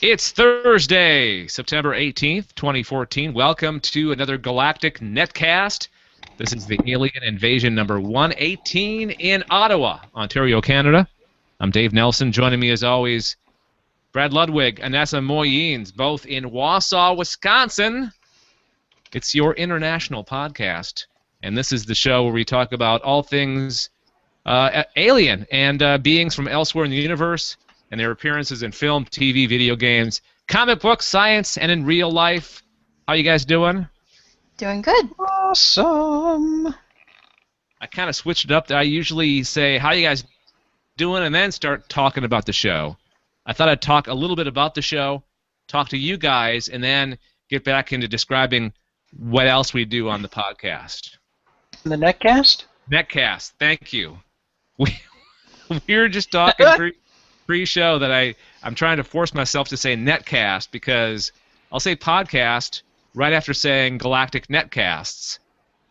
It's Thursday, September 18th, 2014. Welcome to another Galactic Netcast. This is the Alien Invasion number 118 in Ottawa, Ontario, Canada. I'm Dave Nelson. Joining me as always, Brad Ludwig, Anessa Moyens, both in Wausau, Wisconsin. It's your international podcast, and this is the show where we talk about all things alien and beings from elsewhere in the universe and their appearances in film, TV, video games, comic books, science, and in real life. How you guys doing? Doing good. Awesome. I kind of switched it up. I usually say, how you guys doing, and then start talking about the show. I thought I'd talk a little bit about the show, talk to you guys, and then get back into describing what else we do on the podcast. The Netcast? Netcast, thank you. We were just talking pre-show that I'm trying to force myself to say Netcast because I'll say podcast right after saying Galactic Netcasts.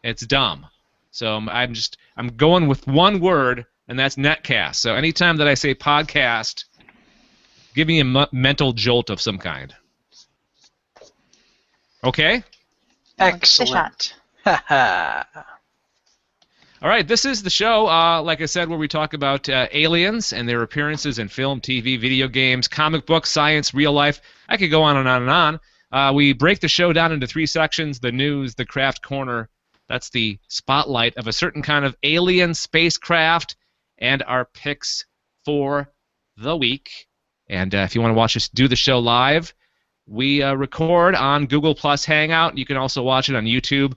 It's dumb. So I'm going with one word, and that's Netcast. So anytime that I say podcast, give me a mental jolt of some kind. Okay? Excellent. Ha. All right, this is the show, like I said, where we talk about aliens and their appearances in film, TV, video games, comic books, science, real life. I could go on and on and on. We break the show down into three sections: the news, the craft corner, that's the spotlight of a certain kind of alien spacecraft, and our picks for the week. And if you want to watch us do the show live, we record on Google Plus Hangout. You can also watch it on YouTube.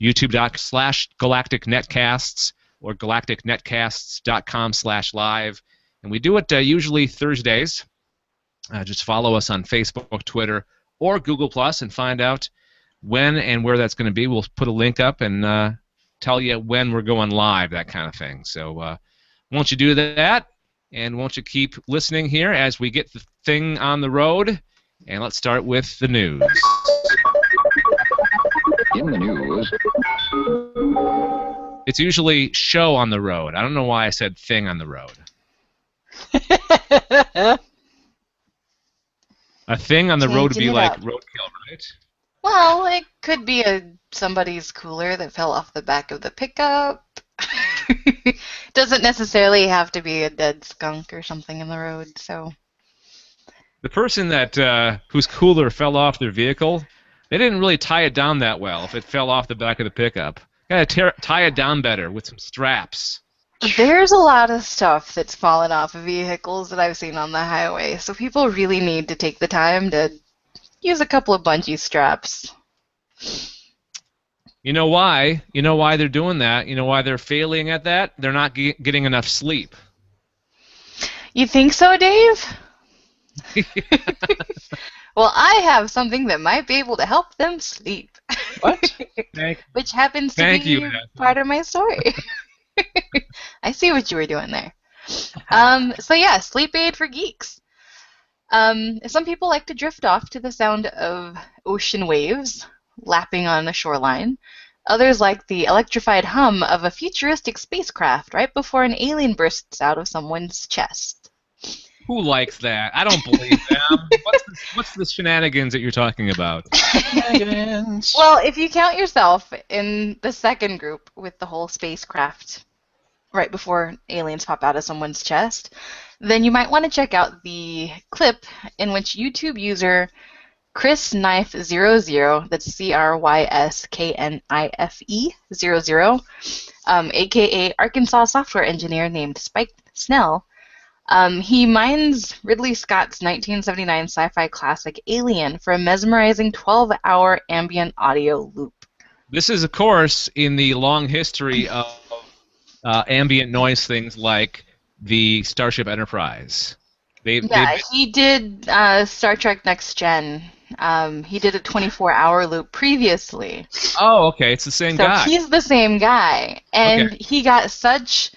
YouTube.com/Galactic Netcasts or galacticnetcasts.com/live. And we do it usually Thursdays. Just follow us on Facebook, Twitter, or Google Plus and find out when and where that's going to be. We'll put a link up and tell you when we're going live, that kind of thing. So won't you do that? And won't you keep listening here as we get the thing on the road? And let's start with the news. In the news. It's usually show on the road. I don't know why I said thing on the road. A thing on the road would be like roadkill, right? Well, it could be somebody's cooler that fell off the back of the pickup. Doesn't necessarily have to be a dead skunk or something in the road. So the person that whose cooler fell off their vehicle, they didn't really tie it down that well if it fell off the back of the pickup. Gotta tie it down better with some straps. There's a lot of stuff that's fallen off of vehicles that I've seen on the highway, so people really need to take the time to use a couple of bungee straps. You know why? You know why they're doing that? You know why they're failing at that? They're not getting enough sleep. You think so, Dave? Well, I have something that might be able to help them sleep. What? Which happens to be part of my story. I see what you were doing there. So yeah, sleep aid for geeks. Some people like to drift off to the sound of ocean waves lapping on the shoreline. Others like the electrified hum of a futuristic spacecraft right before an alien bursts out of someone's chest. Who likes that? I don't believe them. What's the shenanigans that you're talking about? Shenanigans. Well, if you count yourself in the second group with the whole spacecraft right before aliens pop out of someone's chest, then you might want to check out the clip in which YouTube user ChrisKnife00, that's ChryskNife00, aka Arkansas software engineer named Spike Snell, he mines Ridley Scott's 1979 sci-fi classic Alien for a mesmerizing 12-hour ambient audio loop. This is, of course, in the long history of ambient noise things like the Starship Enterprise. He did Star Trek Next Gen. He did a 24-hour loop previously. Oh, okay. It's the same guy. So he's the same guy. And he got such...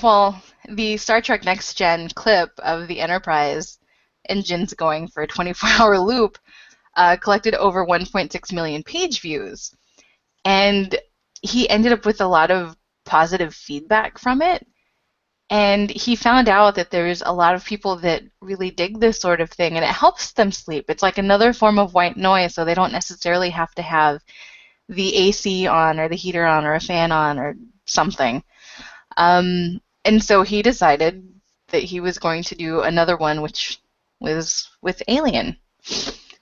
Well, the Star Trek Next Gen clip of the Enterprise engines going for a 24-hour loop collected over 1.6 million page views. And he ended up with a lot of positive feedback from it. And he found out that there's a lot of people that really dig this sort of thing, and it helps them sleep. It's like another form of white noise, so they don't necessarily have to have the AC on or the heater on or a fan on or something. And so he decided that he was going to do another one, which was with Alien.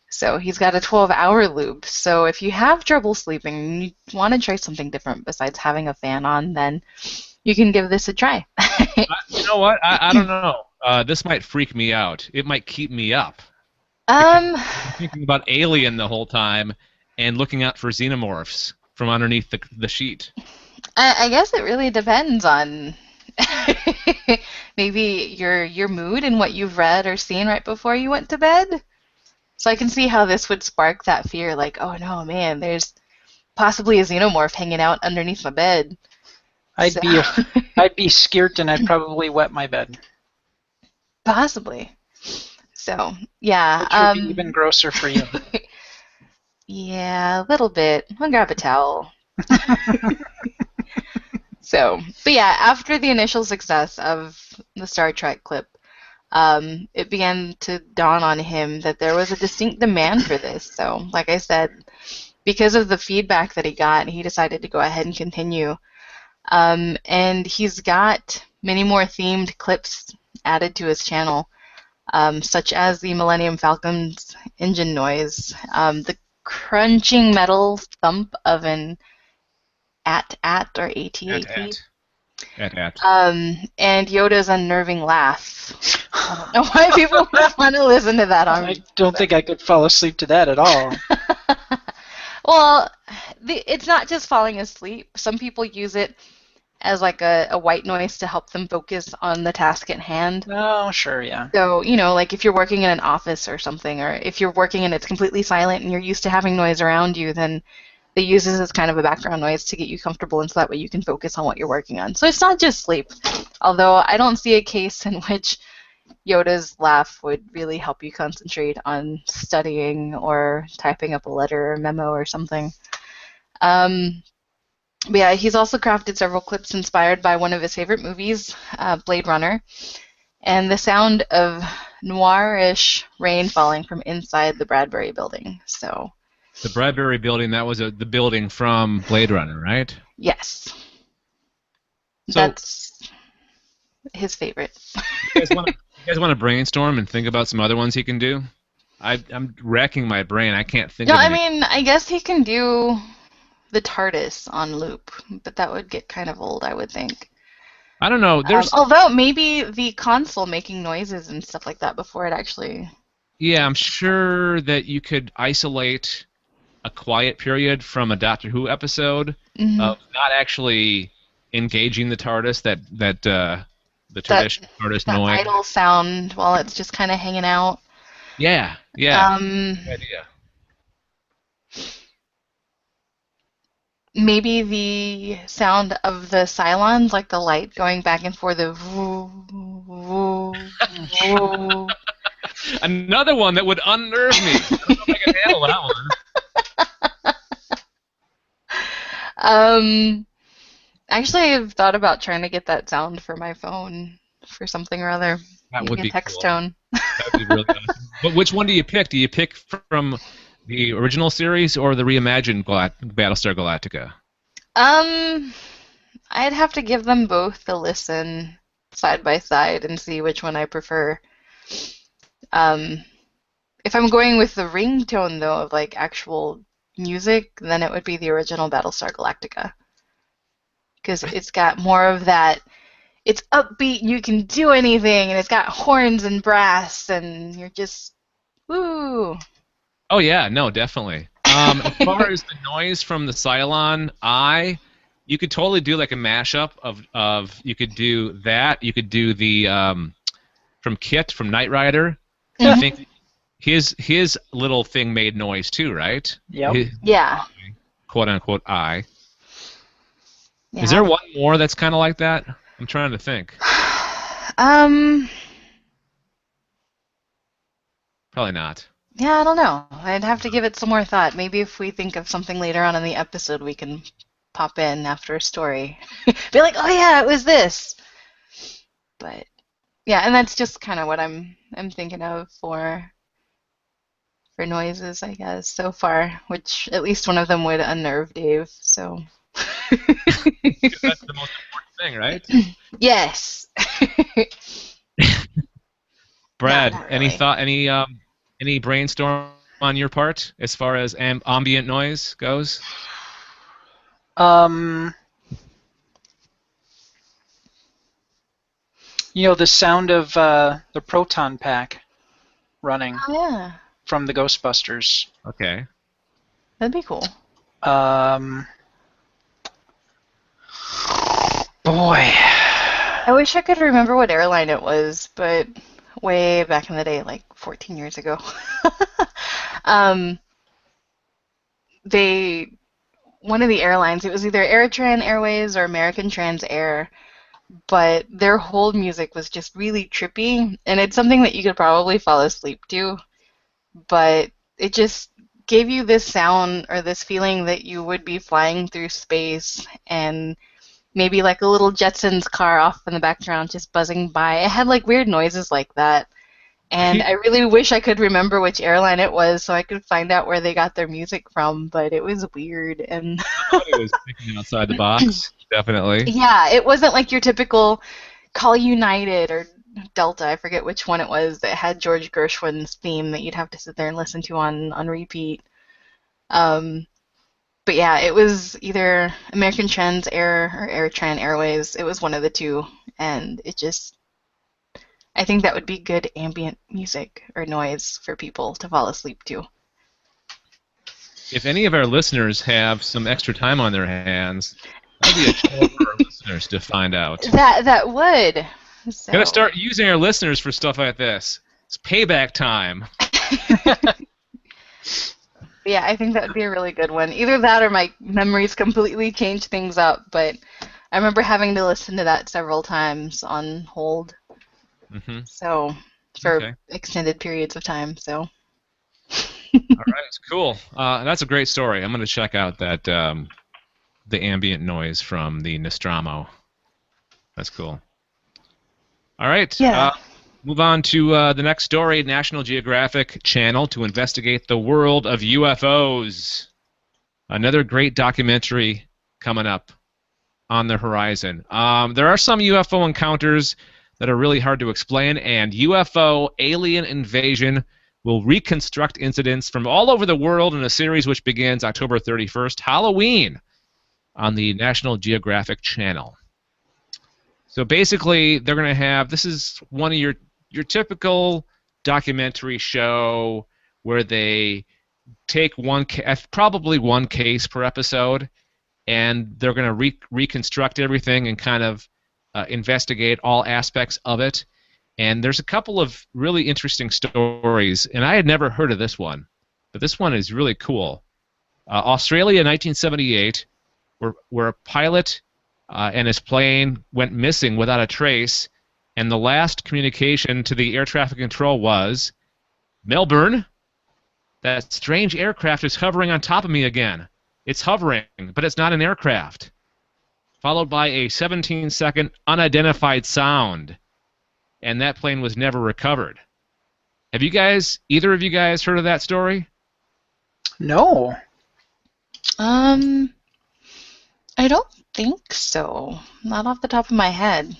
So he's got a 12-hour loop. So if you have trouble sleeping and you want to try something different besides having a fan on, then you can give this a try. You know what? I don't know. This might freak me out. It might keep me up. I'm thinking about Alien the whole time and looking out for xenomorphs from underneath the sheet. I guess it really depends on maybe your mood and what you've read or seen right before you went to bed. So I can see how this would spark that fear, like, oh no, man, there's possibly a xenomorph hanging out underneath my bed. I'd be scared and I'd probably wet my bed. Possibly. So yeah. Which would be even grosser for you. Yeah, a little bit. I'll grab a towel. But yeah, after the initial success of the Star Trek clip, it began to dawn on him that there was a distinct demand for this. So, like I said, because of the feedback that he got, he decided to go ahead and continue. And he's got many more themed clips added to his channel, such as the Millennium Falcon's engine noise, the crunching metal thump of an AT-AT or AT-AT. And Yoda's unnerving laugh. I don't know why people would want to listen to that. I don't think I could fall asleep to that at all. Well, it's not just falling asleep. Some people use it as like a white noise to help them focus on the task at hand. Oh, sure, yeah. So, like if you're working in an office or something, or if you're working and it's completely silent and you're used to having noise around you, then they use this as kind of a background noise to get you comfortable, and so that way you can focus on what you're working on. So it's not just sleep, although I don't see a case in which Yoda's laugh would really help you concentrate on studying or typing up a letter or memo or something. But yeah, he's also crafted several clips inspired by one of his favorite movies, Blade Runner, and the sound of noirish rain falling from inside the Bradbury building. So the Bradbury building, that was the building from Blade Runner, right? Yes. So, that's his favorite. You guys want to brainstorm and think about some other ones he can do? I'm racking my brain. I can't think of any. I mean, I guess he can do the TARDIS on loop, but that would get kind of old, I would think. I don't know. Although maybe the console making noises and stuff like that before it actually... Yeah, I'm sure that you could isolate a quiet period from a Doctor Who episode of not actually engaging the TARDIS, the traditional TARDIS that noise. idle sound while it's just kind of hanging out. Yeah. Good idea. Maybe the sound of the Cylons, like the light going back and forth, the woo, woo, woo. Another one that would unnerve me. I don't know if I can handle that one. Actually, I've thought about trying to get that sound for my phone for something or other. That would be text cool. tone. That would be really awesome. But which one do you pick? Do you pick from the original series or the reimagined Battlestar Galactica? I'd have to give them both a listen side by side and see which one I prefer. If I'm going with the ringtone, though, of like actual music, then it would be the original Battlestar Galactica. Because it's got more of that, it's upbeat and you can do anything, and it's got horns and brass, and you're just, woo. Oh, yeah, no, definitely. As far as the noise from the Cylon Eye, you could totally do like a mashup of you could do that, you could do the, from Kit, from Knight Rider. I think his little thing made noise too, right? Yep. Yeah. Quote unquote eye. Yeah. Is there one more that's kind of like that? I'm trying to think. Probably not. Yeah, I don't know. I'd have to give it some more thought. Maybe if we think of something later on in the episode, we can pop in after a story. Be like, oh yeah, it was this. But yeah, and that's just kind of what I'm thinking of for noises, I guess, so far, which at least one of them would unnerve Dave, so. That's the most important thing, right? Yes. Brad, No, not any really. thought, any brainstorm on your part as far as ambient noise goes? You know, the sound of the proton pack running Oh, yeah. from the Ghostbusters. Okay. That'd be cool. Boy. I wish I could remember what airline it was, but way back in the day, like 14 years ago. One of the airlines, it was either AirTran Airways or American Trans Air, but their hold music was just really trippy, and it's something that you could probably fall asleep to, but it just gave you this sound or this feeling that you would be flying through space, and maybe like a little Jetsons car off in the background just buzzing by. It had like weird noises like that. And I really wish I could remember which airline it was so I could find out where they got their music from, but it was weird. And It was thinking outside the box, definitely. yeah, it wasn't like your typical Call United or Delta, I forget which one it was, that had George Gershwin's theme that you'd have to sit there and listen to on repeat. But yeah, it was either American Trans Air or AirTran Airways. It was one of the two, and it just, I think that would be good ambient music or noise for people to fall asleep to. If any of our listeners have some extra time on their hands, that would be a challenge for our listeners to find out. That would. So. Gonna start using our listeners for stuff like this. It's payback time. Yeah, I think that would be a really good one. Either that or my memories completely change things up, but I remember having to listen to that several times on hold. Mm-hmm. So, for extended periods of time, so. All right, cool. That's a great story. I'm going to check out that the ambient noise from the Nostromo. That's cool. All right. Yeah. Move on to the next story, National Geographic Channel to investigate the world of UFOs. Another great documentary coming up on the horizon. There are some UFO encounters that are really hard to explain, and UFO alien invasion will reconstruct incidents from all over the world in a series which begins October 31st, Halloween, on the National Geographic Channel. So basically, they're going to have, this is one of your typical documentary show where they take probably one case per episode, and they're going to reconstruct everything and kind of investigate all aspects of it. And there's a couple of really interesting stories, and I had never heard of this one, but this one is really cool. Australia, 1978, where a pilot and his plane went missing without a trace, and the last communication to the air traffic control was, "Melbourne, that strange aircraft is hovering on top of me again. It's hovering, but it's not an aircraft." Followed by a 17-second unidentified sound, and that plane was never recovered. Have either of you guys heard of that story? No. I don't think so. Not off the top of my head.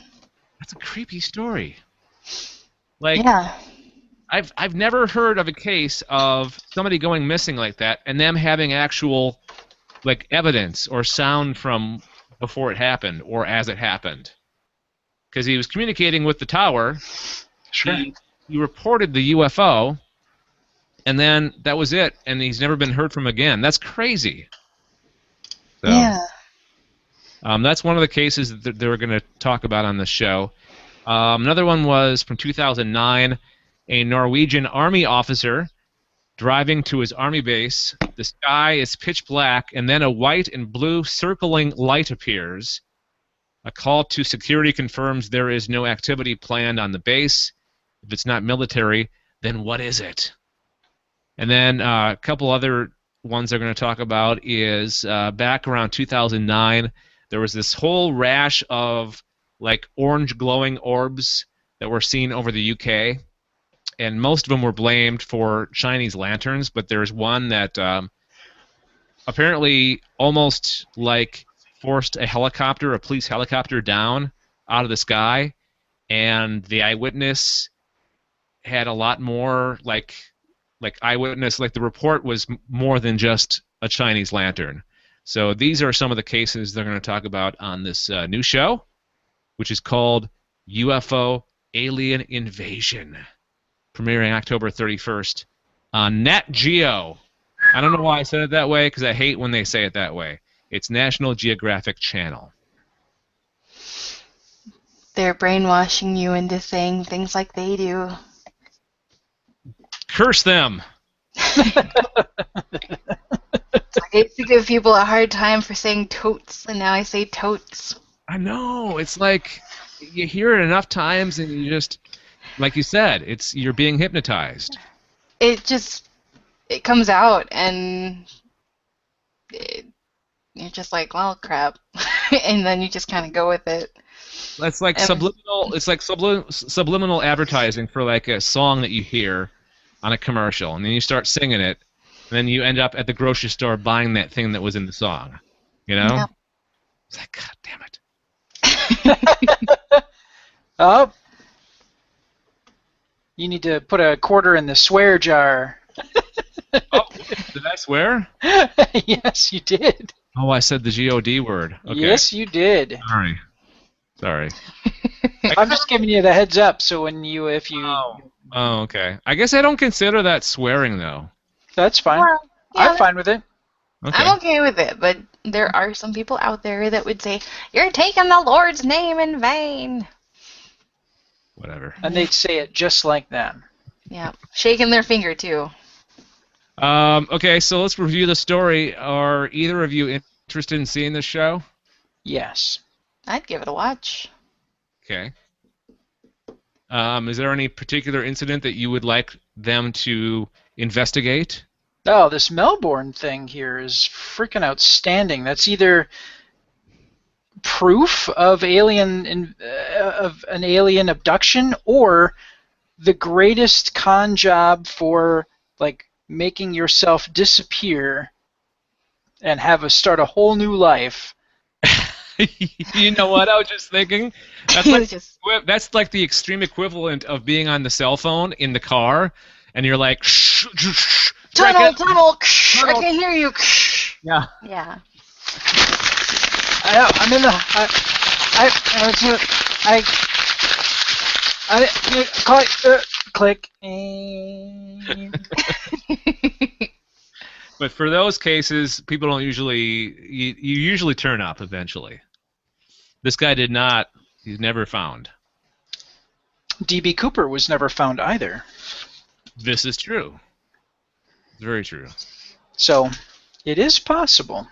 That's a creepy story. Like, yeah. I've never heard of a case of somebody going missing like that and them having actual like evidence or sound from before it happened or as it happened. Because he was communicating with the tower. Sure. He reported the UFO, and then that was it, and he's never been heard from again. That's crazy. So, yeah. That's one of the cases that they were going to talk about on the show. Another one was from 2009, a Norwegian army officer driving to his army base. The sky is pitch black, and then a white and blue circling light appears. A call to security confirms there is no activity planned on the base. If it's not military, then what is it? And then a couple other ones they're going to talk about is back around 2009, there was this whole rash of like orange glowing orbs that were seen over the UK, and most of them were blamed for Chinese lanterns, but there's one that apparently almost like forced a police helicopter down out of the sky, and the eyewitness had a lot more like eyewitness, like the report was more than just a Chinese lantern. So these are some of the cases they're going to talk about on this new show, which is called UFO Alien Invasion, premiering October 31st on Nat Geo. I don't know why I said it that way, because I hate when they say it that way. It's National Geographic Channel. They're brainwashing you into saying things like they do. Curse them! I used to give people a hard time for saying totes, and now I say totes. I know. It's like you hear it enough times, and you just, like you said, you're being hypnotized. It comes out, and you're just like, well, crap, and then you just kind of go with it. That's like subliminal. It's like subliminal advertising for like a song that you hear on a commercial, and then you start singing it, and then you end up at the grocery store buying that thing that was in the song. You know? Yeah. It's like, God damn it. Oh. You need to put a quarter in the swear jar. Oh, did I swear? Yes, you did. Oh, I said the G-O-D word. Okay. Yes, you did. Sorry. I'm just giving you the heads up, so if you... Oh, okay. I guess I don't consider that swearing, though. That's fine. Well, yeah, I'm fine with it. Okay. I'm okay with it, but there are some people out there that would say, you're taking the Lord's name in vain. Whatever. And they'd say it just like that. Yeah, shaking their finger, too. Okay, so let's review the story. Are either of you interested in seeing this show? Yes. I'd give it a watch. Okay. Is there any particular incident that you would like them to investigate? Oh, this Melbourne thing here is freaking outstanding. That's either proof of an alien abduction, or the greatest con job for like making yourself disappear and start a whole new life. You know what I was just thinking? That's like the extreme equivalent of being on the cell phone in the car, and you're like, tunnel, I can hear you. Yeah. Yeah. I'm in the. Click. But for those cases, people don't usually. You usually turn up eventually. This guy did not. He's never found. D.B. Cooper was never found either. This is true. It's very true. So, it is possible.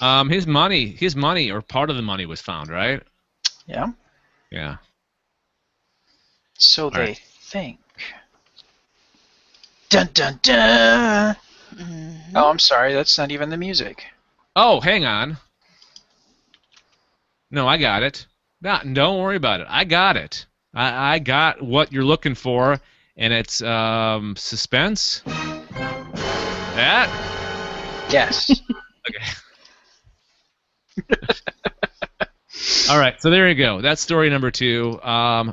His money, or part of the money, was found, right? Yeah. Yeah. So they think. Dun dun dun. Mm-hmm. Oh, I'm sorry. That's not even the music. Oh, hang on. No, I got it. Don't worry about it. I got it. I got what you're looking for, and it's suspense. That? Yes. Okay. All right, so there you go. That's story number 2.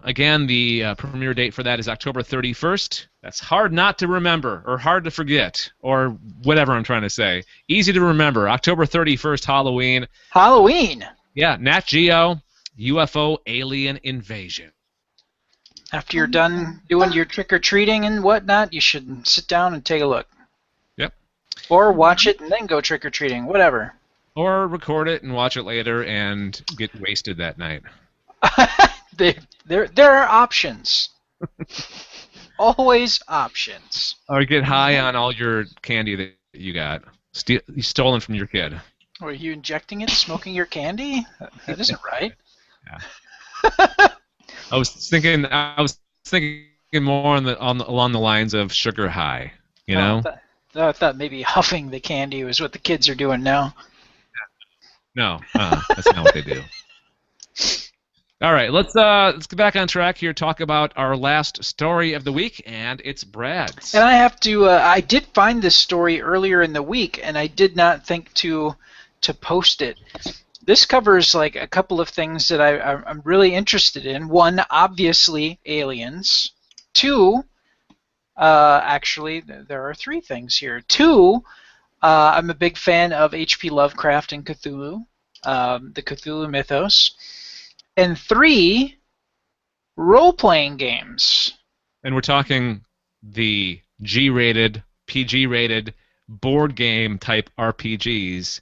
Again, the premiere date for that is October 31st. That's hard not to remember, or hard to forget, or whatever I'm trying to say. Easy to remember. October 31st, Halloween. Halloween. Yeah, Nat Geo, UFO Alien Invasion. After you're done doing your trick-or-treating and whatnot, you should sit down and take a look. Yep. Or watch it and then go trick-or-treating, whatever. Or record it and watch it later and get wasted that night. There are options. Always options. Or get high on all your candy that you got. Stolen from your kid. Are you injecting it, smoking your candy? That isn't right. Yeah. I was thinking more along the lines of sugar high. You know? I thought maybe huffing the candy was what the kids are doing now. No, that's not what they do. All right, let's get back on track here. Talk about our last story of the week, and it's Brad's. And I have to. I did find this story earlier in the week, and I did not think to post it. This covers like a couple of things that I'm really interested in. One, obviously, aliens. Two, actually, there are three things here. Two, I'm a big fan of H.P. Lovecraft and Cthulhu, the Cthulhu mythos. And three, role-playing games. And we're talking the G-rated, PG-rated board game type RPGs.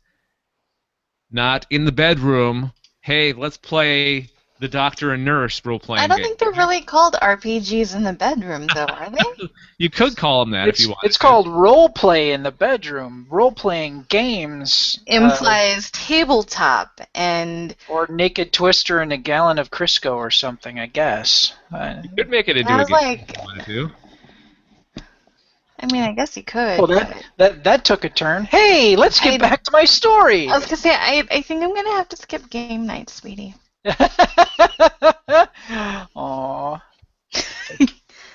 Not in the bedroom. Hey, let's play the Doctor and Nurse role-playing game. I don't think they're really called RPGs in the bedroom, though, are they? You could call them that if you want. It's called role-play in the bedroom. Role-playing games implies tabletop and... Or Naked Twister and a gallon of Crisco or something, I guess. You could make it into a game if you wanted to. I mean, I guess you could. Well, that took a turn. Hey, let's get back to my story. I was going to say, I think I'm going to have to skip game night, sweetie. Aww.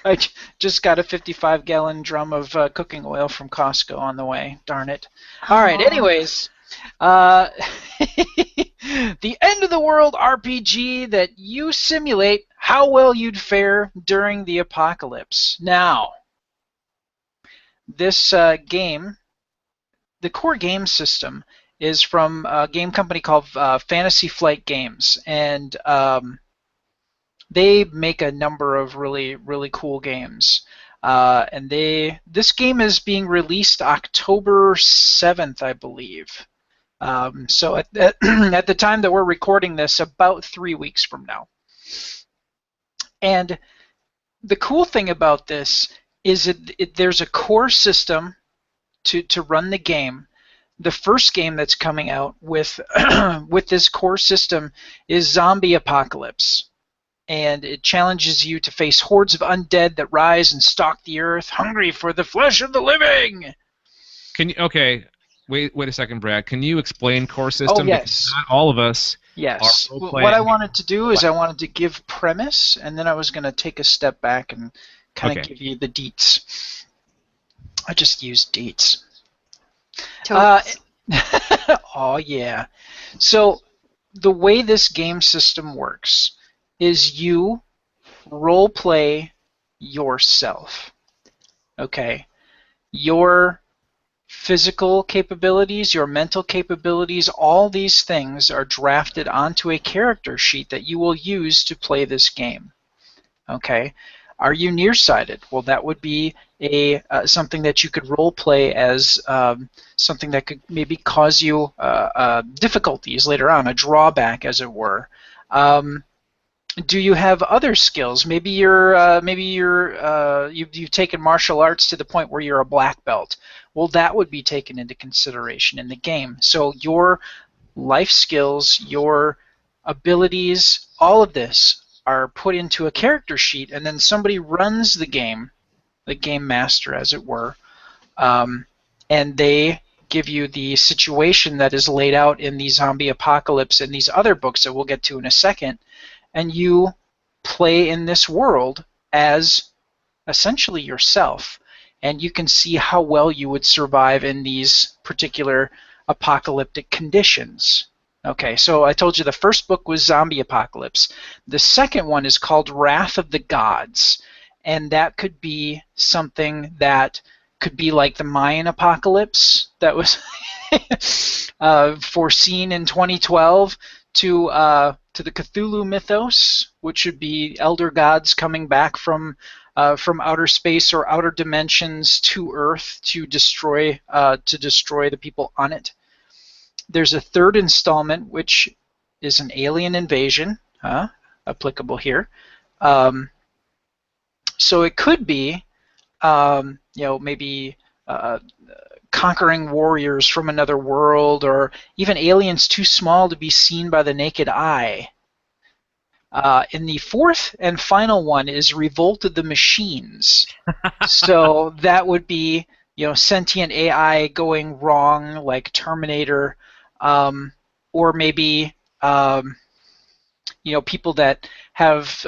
I just got a 55-gallon drum of cooking oil from Costco on the way. Darn it. All right, anyways. The end of the world RPG that you simulate how well you'd fare during the apocalypse. Now, this game, the core game system, is from a game company called Fantasy Flight Games, and they make a number of really, really cool games. And this game is being released October 7th, I believe. So at the time that we're recording this, about 3 weeks from now. And the cool thing about this is there's a core system to run the game. The first game that's coming out with with this core system is Zombie Apocalypse, and it challenges you to face hordes of undead that rise and stalk the earth, hungry for the flesh of the living. Wait a second, Brad. Can you explain core system? Oh, yes. Because not all of us. Yes. What I wanted to do is I wanted to give premise, and then I was going to take a step back and kind of give you the deets. I just used deets. Oh yeah. So the way this game system works is you role play yourself. Okay. Your physical capabilities, your mental capabilities, all these things are drafted onto a character sheet that you will use to play this game. Okay. Are you nearsighted? Well, that would be something that you could role play as something that could maybe cause you difficulties later on, a drawback, as it were. Do you have other skills? Maybe you've taken martial arts to the point where you're a black belt. Well, that would be taken into consideration in the game. So your life skills, your abilities, all of this are put into a character sheet, and then somebody runs the game master, as it were, and they give you the situation that is laid out in the Zombie Apocalypse and these other books that we'll get to in a second, and you play in this world as essentially yourself, and you can see how well you would survive in these particular apocalyptic conditions. Okay, so I told you the first book was Zombie Apocalypse. The second one is called Wrath of the Gods, and that could be something that could be like the Mayan apocalypse that was foreseen in 2012 to the Cthulhu mythos, which would be elder gods coming back from outer space or outer dimensions to Earth to destroy the people on it. There's a third installment, which is an alien invasion, applicable here. So it could be, maybe conquering warriors from another world, or even aliens too small to be seen by the naked eye. And the fourth and final one is Revolt of the Machines. So that would be, sentient AI going wrong, like Terminator. Or maybe, people that have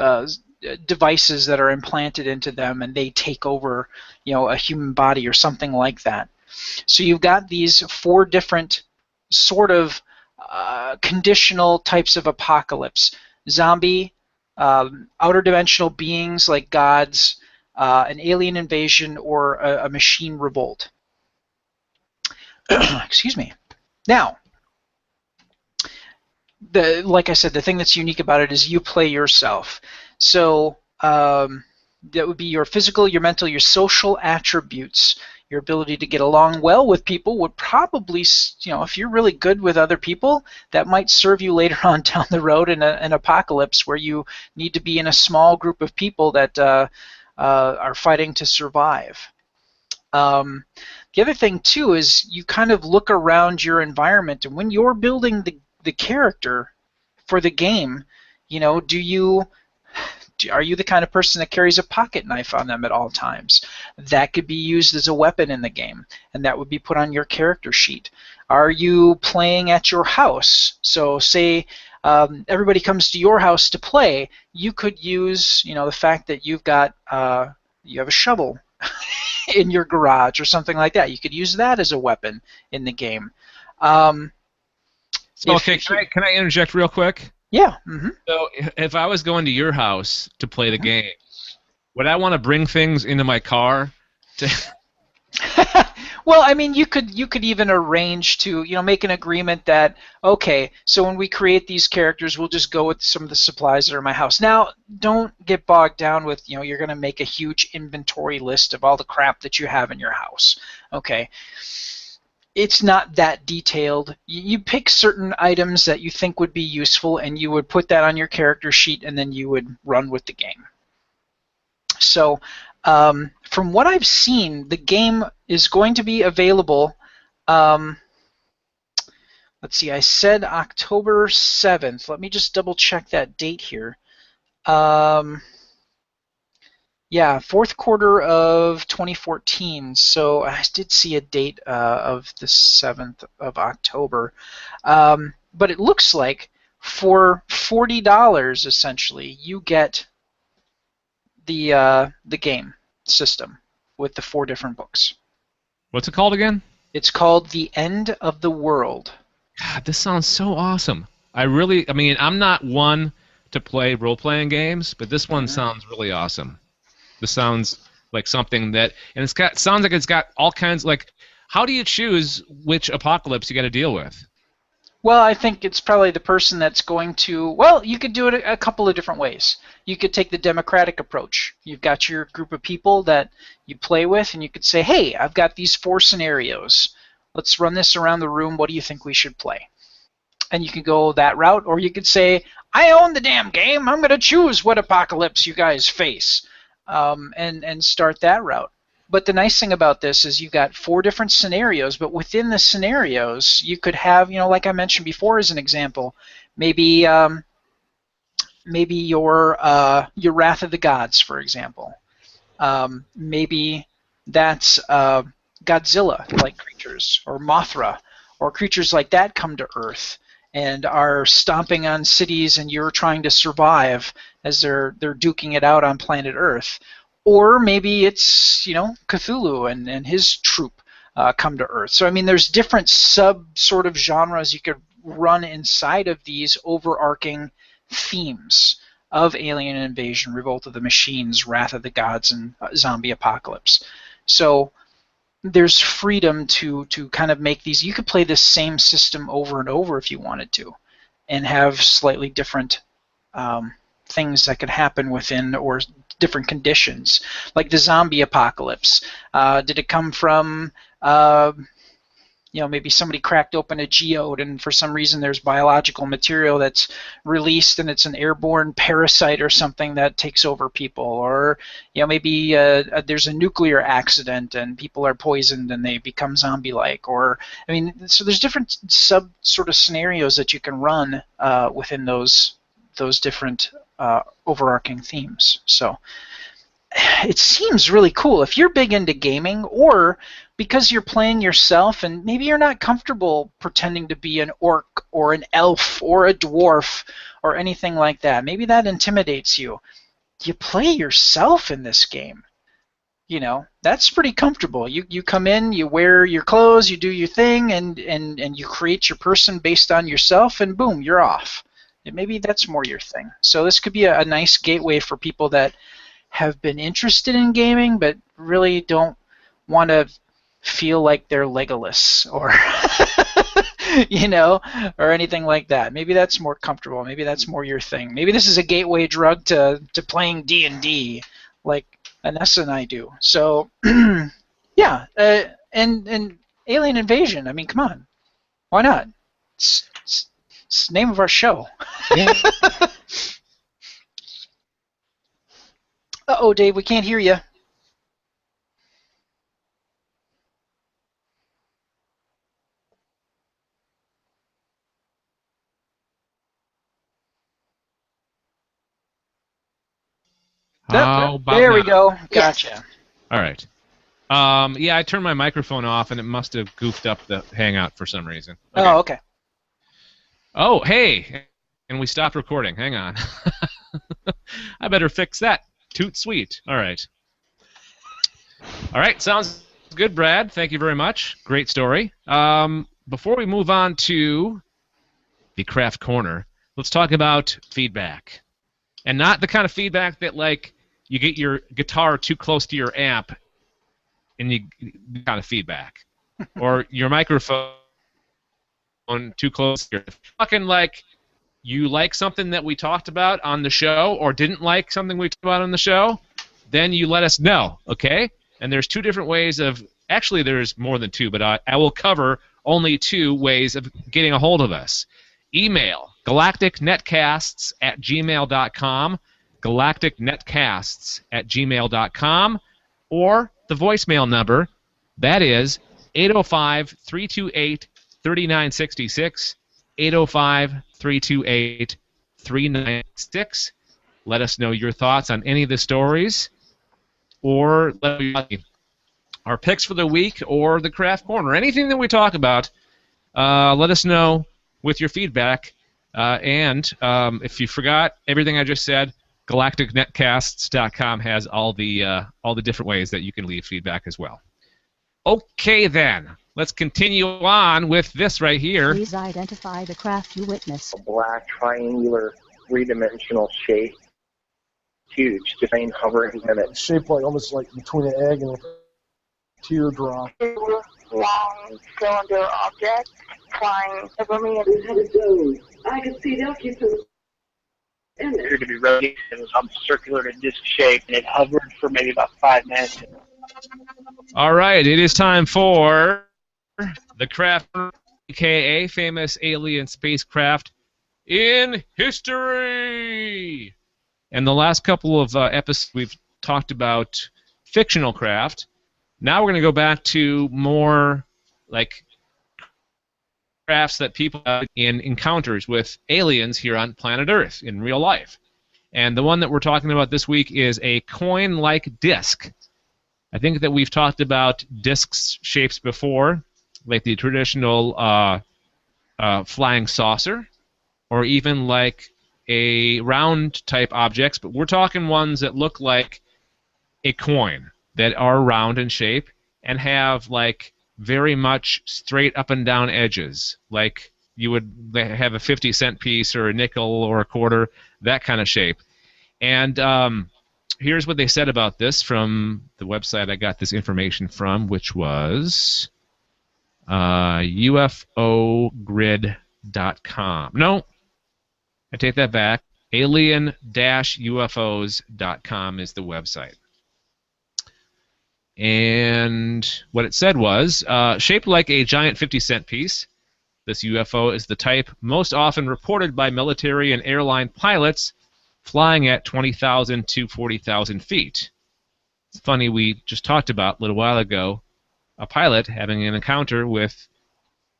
devices that are implanted into them and they take over, a human body or something like that. So you've got these 4 different sort of conditional types of apocalypse: zombie, outer dimensional beings like gods, an alien invasion, or a machine revolt. Excuse me. Now, like I said, the thing that's unique about it is you play yourself. So that would be your physical, your mental, your social attributes. Your ability to get along well with people would probably, if you're really good with other people, that might serve you later on down the road in an apocalypse where you need to be in a small group of people that are fighting to survive. The other thing, too, is you kind of look around your environment, and when you're building the character for the game, are you the kind of person that carries a pocket knife on them at all times? That could be used as a weapon in the game, and that would be put on your character sheet. Are you playing at your house? So say everybody comes to your house to play, you could use the fact that you have a shovel in your garage or something like that. You could use that as a weapon in the game. Okay, can I interject real quick? Yeah. Mm-hmm. So if I was going to your house to play the game, would I want to bring things into my car? Well, I mean, you could even arrange to make an agreement that, okay, so when we create these characters, we'll just go with some of the supplies that are in my house. Now, don't get bogged down with you're going to make a huge inventory list of all the crap that you have in your house. Okay. It's not that detailed. You pick certain items that you think would be useful, and you would put that on your character sheet, and then you would run with the game. So, from what I've seen, the game is going to be available. Let's see, I said October 7th. Let me just double check that date here. Yeah, 4th quarter of 2014. So I did see a date of the 7th of October. But it looks like for $40, essentially, you get the game system with the 4 different books. What's it called again? It's called The End of the World. God, this sounds so awesome. I'm not one to play role-playing games, but this one sounds really awesome. This sounds like something that, and sounds like it's got all kinds, how do you choose which apocalypse you got to deal with? Well, I think it's probably the person that's going to, well, you could do it a couple of different ways. You could take the democratic approach. You've got your group of people that you play with, and you could say, hey, I've got these 4 scenarios. Let's run this around the room. What do you think we should play? And you can go that route, or you could say, I own the damn game. I'm going to choose what apocalypse you guys face. And start that route. But the nice thing about this is you've got 4 different scenarios, but within the scenarios you could have, like I mentioned before as an example, maybe your Wrath of the Gods, for example. Maybe that's Godzilla-like creatures, or Mothra, or creatures like that come to Earth and are stomping on cities, and you're trying to survive as they're duking it out on planet Earth. Or maybe it's Cthulhu and his troop come to Earth. So I mean, there's different sort of genres you could run inside of these overarching themes of alien invasion, revolt of the machines, wrath of the gods, and zombie apocalypse. So there's freedom to kind of make these. You could play this same system over and over if you wanted to, and have slightly different things that could happen within, or different conditions, like the zombie apocalypse. Did it come from maybe somebody cracked open a geode, and for some reason there's biological material that's released, and it's an airborne parasite or something that takes over people, or maybe there's a nuclear accident and people are poisoned and they become zombie-like, or so there's different sort of scenarios that you can run within those different overarching themes. So it seems really cool. If you're big into gaming, or because you're playing yourself and maybe you're not comfortable pretending to be an orc or an elf or a dwarf or anything like that, maybe that intimidates you. You play yourself in this game. You know, that's pretty comfortable. You come in, you wear your clothes, you do your thing, and you create your person based on yourself, and boom, you're off. And maybe that's more your thing. So this could be a nice gateway for people that have been interested in gaming but really don't want to feel like they're Legolas or you know, or anything like that. Maybe that's more comfortable. Maybe that's more your thing. Maybe this is a gateway drug to playing D&D like Anessa and I do. So yeah, and Alien Invasion. I mean, come on, why not? It's the name of our show. Yeah. Uh-oh, Dave, we can't hear you. How about there now? we go. Gotcha. Yes. All right. Yeah, I turned my microphone off, and it must have goofed up the Hangout for some reason. Okay. Oh, okay. Oh, hey, and we stopped recording. Hang on. I better fix that. Toot sweet. All right. All right, sounds good, Brad. Thank you very much. Great story. Before we move on to the Craft Corner, let's talk about feedback. And not the kind of feedback that, like, you get your guitar too close to your amp and you kind of feedback. Or your microphone too close to your... Fucking, like, you like something that we talked about on the show or didn't like something we talked about on the show, then you let us know, okay? And there's two different ways of... Actually, there's more than two, but I will cover only two ways of getting a hold of us. Email, galacticnetcasts@gmail.com, galacticnetcasts@gmail.com, or the voicemail number, that is 805-328-3966, 805-328-3966. Let us know your thoughts on any of the stories, or let us know our picks for the week or the Craft Corner. Anything that we talk about, let us know with your feedback. And if you forgot everything I just said, galacticnetcasts.com has all the different ways that you can leave feedback as well. Okay, then. Let's continue on with this right here. Please identify the craft you witnessed. A black, triangular, three-dimensional shape. Huge, just ain't hovering in it. Shaped like almost like between an egg and a teardrop. Long cylinder object flying over me. I could see the occupants in there. Appeared to be rotating. It was on circular to disc shape, and it hovered for maybe about 5 minutes. All right, it is time for the Craft, aka famous alien spacecraft in history. And the last couple of episodes, we've talked about fictional craft. Now we're going to go back to more like crafts that people have in encounters with aliens here on planet Earth in real life. And the one that we're talking about this week is a coin-like disc. I think that we've talked about discs shapes before, like the traditional flying saucer, or even like a round type objects, but we're talking ones that look like a coin, that are round in shape and have like very much straight up and down edges, like you would have a 50-cent piece or a nickel or a quarter, that kind of shape. And here's what they said about this from the website I got this information from, which was UFOgrid.com. No, I take that back. Alien-UFOs.com is the website. And what it said was, shaped like a giant 50-cent piece, this UFO is the type most often reported by military and airline pilots flying at 20,000 to 40,000 feet. It's funny, we just talked about a little while ago a pilot having an encounter with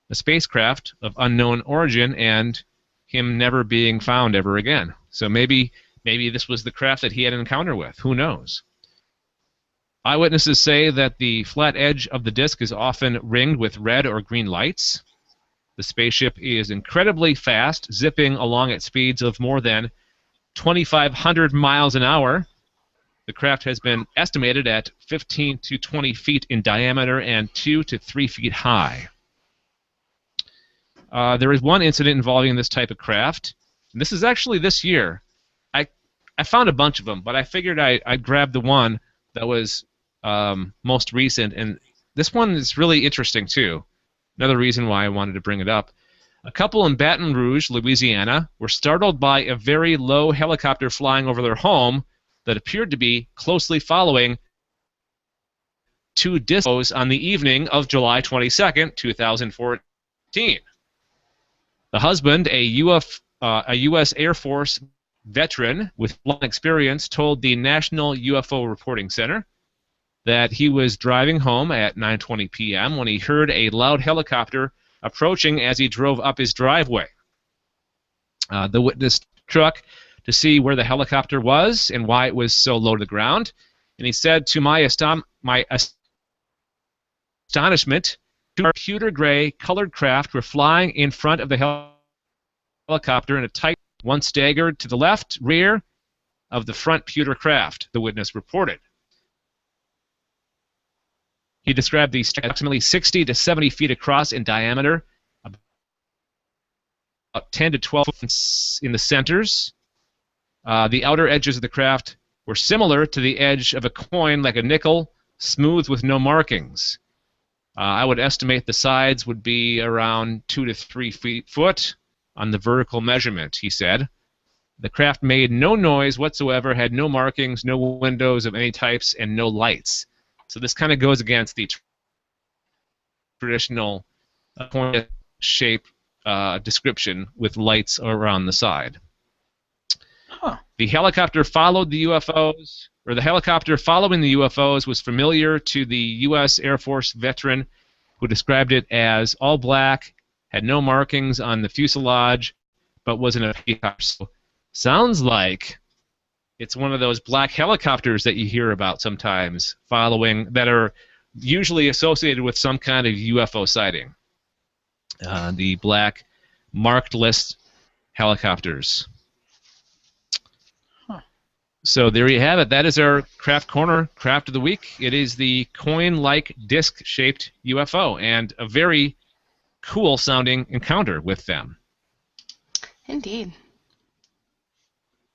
a spacecraft of unknown origin and him never being found ever again. So maybe this was the craft that he had an encounter with. Who knows? Eyewitnesses say that the flat edge of the disk is often ringed with red or green lights. The spaceship is incredibly fast, zipping along at speeds of more than 2,500 miles an hour. The craft has been estimated at 15 to 20 feet in diameter and 2 to 3 feet high. There is one incident involving this type of craft. And this is actually this year. I found a bunch of them, but I figured I'd grab the one that was most recent. And this one is really interesting, too. Another reason why I wanted to bring it up. A couple in Baton Rouge, Louisiana, were startled by a very low helicopter flying over their home that appeared to be closely following two discs on the evening of July 22nd, 2014. The husband, a U.S. Air Force veteran with long experience, told the National UFO Reporting Center that he was driving home at 9:20 p.m. when he heard a loud helicopter approaching as he drove up his driveway. The witness struck to see where the helicopter was and why it was so low to the ground, and he said, to my astonishment, two pewter gray colored craft were flying in front of the helicopter in a tight. One staggered to the left rear of the front pewter craft, the witness reported. He described these approximately 60 to 70 feet across in diameter, about 10 to 12 in the centers. The outer edges of the craft were similar to the edge of a coin, like a nickel, smooth with no markings. I would estimate the sides would be around 2 to 3 foot on the vertical measurement, he said. The craft made no noise whatsoever, had no markings, no windows of any types, and no lights. So this kind of goes against the traditional point shape description with lights around the side. Huh. The helicopter followed the UFOs, or the helicopter following the UFOs was familiar to the U.S. Air Force veteran who described it as all black, had no markings on the fuselage, but was in a helicopter. So sounds like it's one of those black helicopters that you hear about sometimes, that are usually associated with some kind of UFO sighting. The black marked list helicopters. Huh. So there you have it. That is our Craft Corner Craft of the Week. It is the coin-like disc-shaped UFO, and a very cool-sounding encounter with them. Indeed.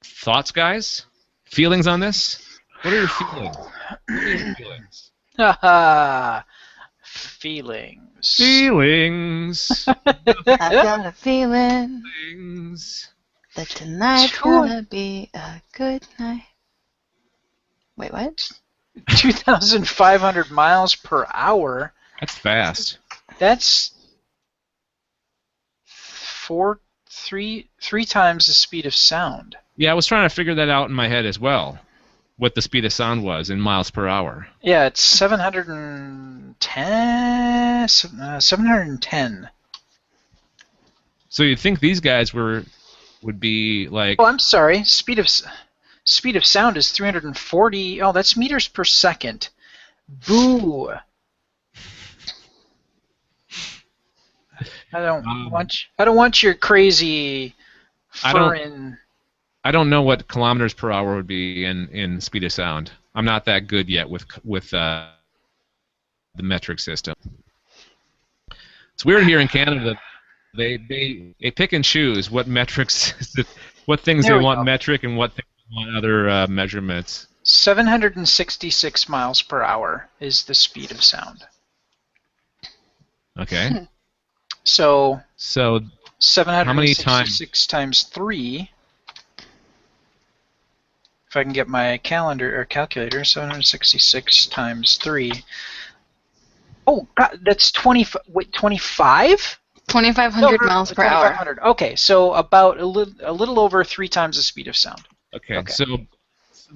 Thoughts, guys? Feelings on this? What are your feelings? What are your feelings? Haha. Feelings. Feelings. I've got a feeling Feelings. that tonight's gonna be a good night. Wait, what? 2,500 miles per hour. That's fast. That's three times the speed of sound. Yeah, I was trying to figure that out in my head as well, what the speed of sound was in miles per hour. Yeah, it's 710. 710. So you'd think these guys would be like... Oh, I'm sorry. Speed of sound is 340. Oh, that's meters per second. Boo. I don't want your crazy foreign. I don't know what kilometers per hour would be in speed of sound. I'm not that good yet with the metric system. It's weird here in Canada. They pick and choose what metrics, what things they want metric and what things they want other measurements. 766 miles per hour is the speed of sound. Okay. So 766 times 3. If I can get my calculator, 766 times 3. Oh God, that's 25. 2,500 miles per hour. Okay, so about a little over 3 times the speed of sound. Okay. So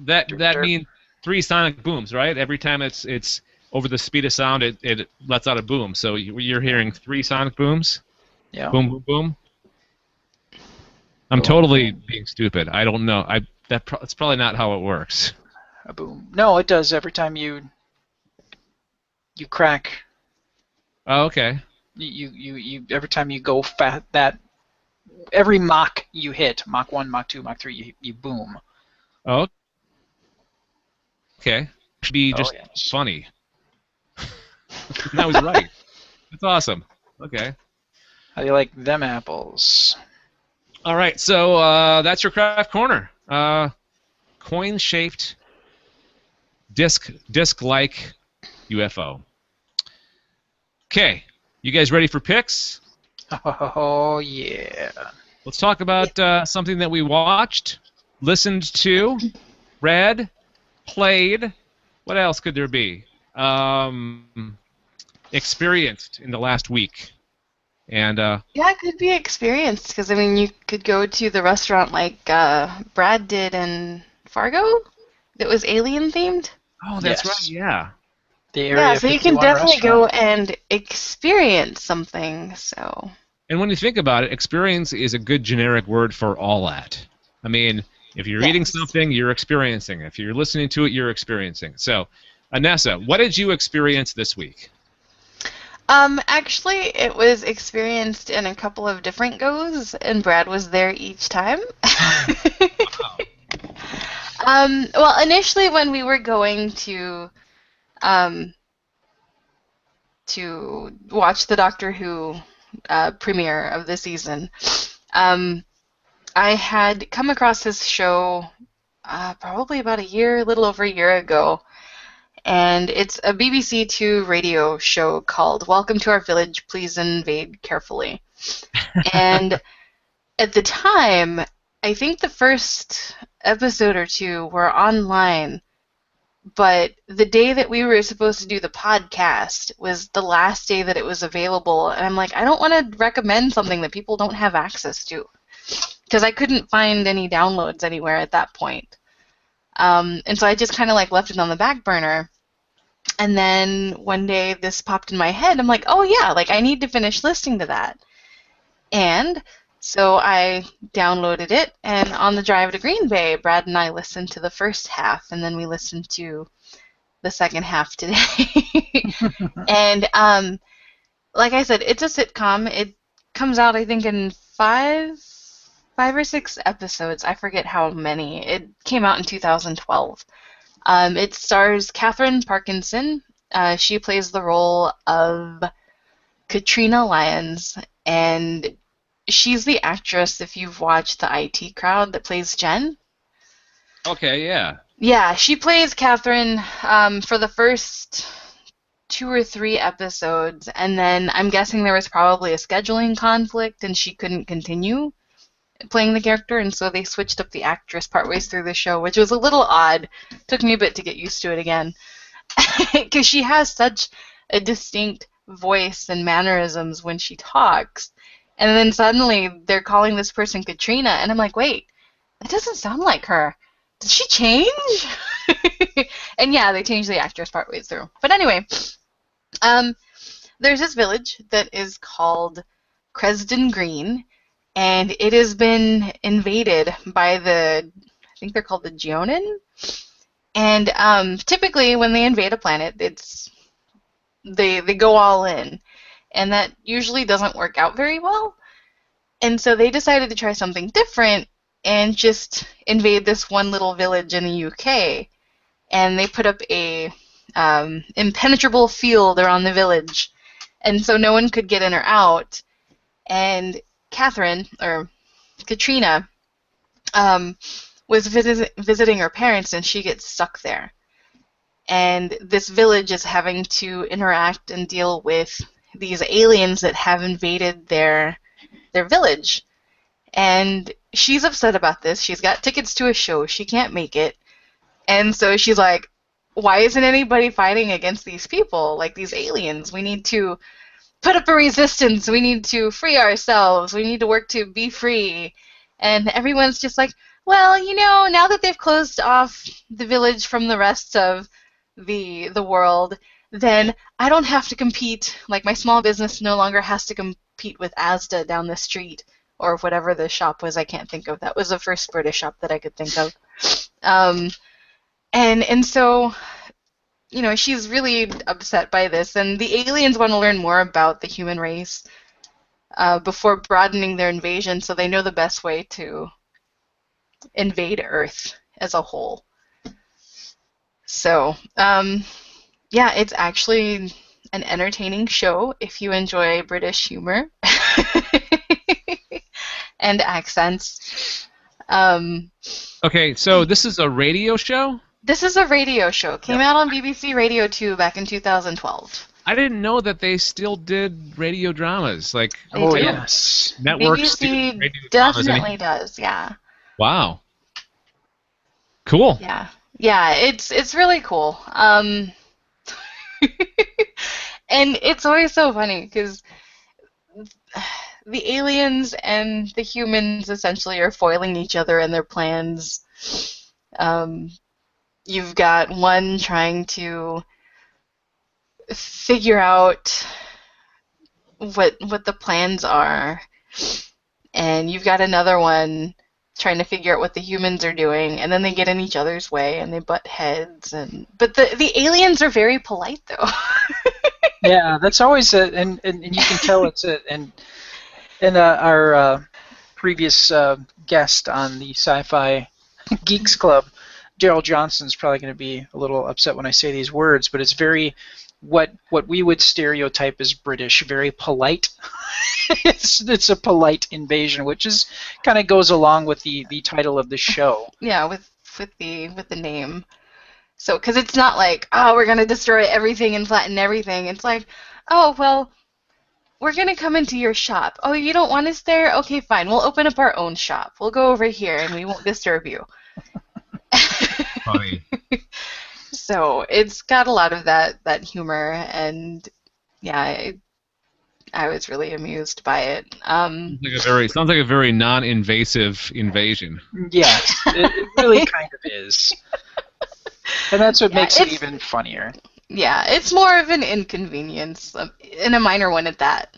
that means 3 sonic booms, right? Every time it's over the speed of sound, it lets out a boom. So you're hearing 3 sonic booms. Yeah. Boom, boom, boom. I'm totally being stupid. I don't know. It's probably not how it works. A boom. No, it does every time you you crack. Oh, okay. You every time you go every Mach you hit, Mach 1, Mach 2, Mach 3, you boom. Oh, okay. Should be just yes. funny. I was right. That's awesome. Okay. How do you like them apples? All right, so that's your craft corner. Coin-shaped, disc-like UFO. Okay, you guys ready for picks? Oh yeah. Let's talk about something that we watched, listened to, read, played. What else could there be? Experienced in the last week. And yeah, it could be experienced because I mean, you could go to the restaurant like Brad did in Fargo, that was alien themed. oh, that's Yes. right. Yeah. The Area Yeah, so you can 51 definitely go restaurant. and experience something. So. And when you think about it, experience is a good generic word for all that. I mean, if you're eating Yes. something, you're experiencing. If you're listening to it, you're experiencing. So, Anessa, what did you experience this week? Actually, it was experienced in a couple of different goes, and Brad was there each time. Well, initially when we were going to watch the Doctor Who premiere of the season, I had come across this show probably about a little over a year ago. And it's a BBC Two radio show called Welcome to Our Village, Please Invade Carefully. And at the time, I think the first episode or two were online, but the day that we were supposed to do the podcast was the last day that it was available. And I'm like, I don't want to recommend something that people don't have access to, because I couldn't find any downloads anywhere at that point. And so I just kind of like left it on the back burner. And then one day this popped in my head. I'm like, oh yeah, like I need to finish listening to that. And so I downloaded it, and on the drive to Green Bay, Brad and I listened to the first half, and then we listened to the second half today. And like I said, it's a sitcom. It comes out, I think, in five or six episodes. I forget how many. It came out in 2012. It stars Catherine Parkinson. She plays the role of Katrina Lyons, and she's the actress, if you've watched the IT Crowd, that plays Jen. Okay, yeah. Yeah, she plays Catherine for the first 2 or 3 episodes, and then I'm guessing there was probably a scheduling conflict and she couldn't continue playing the character, and so they switched up the actress partway through the show, which was a little odd. Took me a bit to get used to it again, because she has such a distinct voice and mannerisms when she talks, and then suddenly they're calling this person Katrina, and I'm like, wait, that doesn't sound like her. Did she change? And yeah, they changed the actress partway through. But anyway, there's this village that is called Cresden Green, and it has been invaded by I think they're called the Geonin. And typically when they invade a planet, they go all in. And that usually doesn't work out very well. And so they decided to try something different and just invade this one little village in the UK. And they put up a impenetrable field around the village. And so no one could get in or out. And Catherine, or Katrina, was visiting her parents, and she gets stuck there. And this village is having to interact and deal with these aliens that have invaded their village. And she's upset about this. She's got tickets to a show. She can't make it. And so she's like, why isn't anybody fighting against these people, like these aliens? We need to put up a resistance. We need to free ourselves. We need to work to be free. And everyone's just like, well, you know, now that they've closed off the village from the rest of the world, then I don't have to compete. Like, my small business no longer has to compete with Asda down the street, or whatever the shop was. I can't think of. That was the first British shop that I could think of. And so she's really upset by this, and the aliens want to learn more about the human race before broadening their invasion, so they know the best way to invade Earth as a whole. So, yeah, it's actually an entertaining show if you enjoy British humor and accents. Okay, so this is a radio show? This is a radio show. Came out on BBC Radio 2 back in 2012. I didn't know that they still did radio dramas. Like, yes. Networks BBC definitely does, yeah. Wow. Cool. Yeah. Yeah, it's really cool. And it's always so funny because the aliens and the humans essentially are foiling each other in their plans. You've got one trying to figure out what the plans are, and you've got another one trying to figure out what the humans are doing, and then they get in each other's way and they butt heads. But the aliens are very polite, though. Yeah, that's always and you can tell it's our previous guest on the Sci-Fi Geeks Club, Daryl Johnson's probably going to be a little upset when I say these words, but it's very what we would stereotype as British, very polite. It's a polite invasion, which is kind of goes along with the title of the show. Yeah, with the name. So, because it's not like, oh, we're gonna destroy everything and flatten everything. It's like, oh, well, we're gonna come into your shop. Oh, you don't want us there? Okay, fine. We'll open up our own shop. We'll go over here and we won't disturb you. Funny. So it's got a lot of that humor, and yeah, I was really amused by it. Sounds like a very non-invasive invasion. Yes, it really kind of is, and that's what makes it even funnier. Yeah, it's more of an inconvenience, and a minor one at that.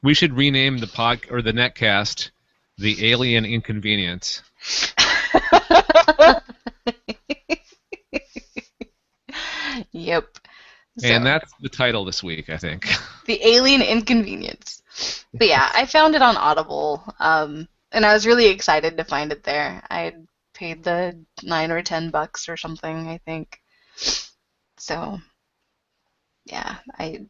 We should rename the the netcast the Alien Inconvenience. Yep. And that's the title this week, I think. The Alien Inconvenience. But yeah, I found it on Audible, and I was really excited to find it there. I had paid the $9 or $10 or something, I think. So, yeah, I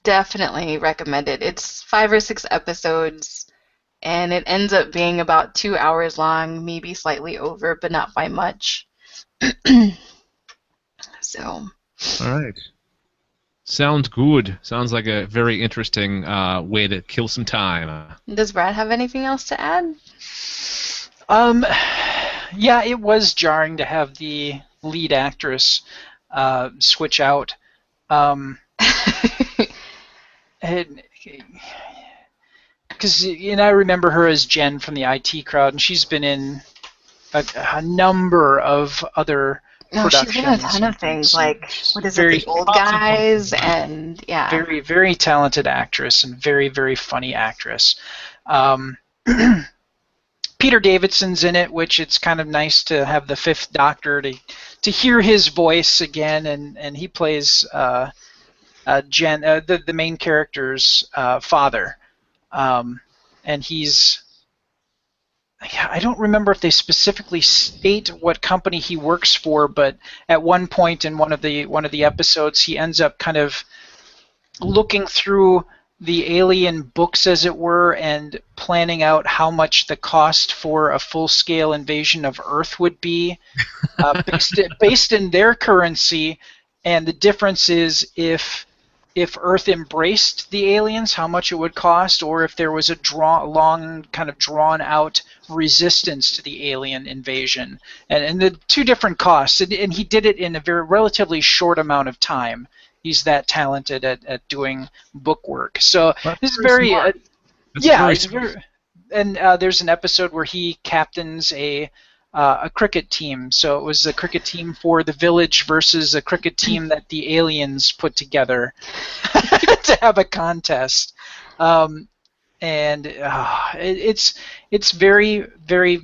definitely recommend it. It's 5 or 6 episodes, and it ends up being about 2 hours long, maybe slightly over, but not by much. So. All right. Sounds good. Sounds like a very interesting way to kill some time. Does Brad have anything else to add? Yeah, it was jarring to have the lead actress switch out. Because I remember her as Jen from the IT crowd, and she's been in a number of other productions. She's been in a ton of things, like, what is it, The Old Guys, and yeah. Very, very talented actress and very, very funny actress. Peter Davidson's in it, which it's kind of nice to have the Fifth Doctor to hear his voice again, and he plays Jen, the main character's father, and he's. I don't remember if they specifically state what company he works for, but at one point in one of the episodes, he ends up kind of looking through the alien books, as it were, and planning out how much the cost for a full-scale invasion of Earth would be, based in their currency, and the difference is if Earth embraced the aliens, how much it would cost, or if there was a long, kind of drawn-out resistance to the alien invasion, and the two different costs. And he did it in a very relatively short amount of time. He's that talented at doing book work. So it's very, and there's an episode where he captains a cricket team. So it was a cricket team for the village versus a cricket team that the aliens put together to have a contest. And it's very, very,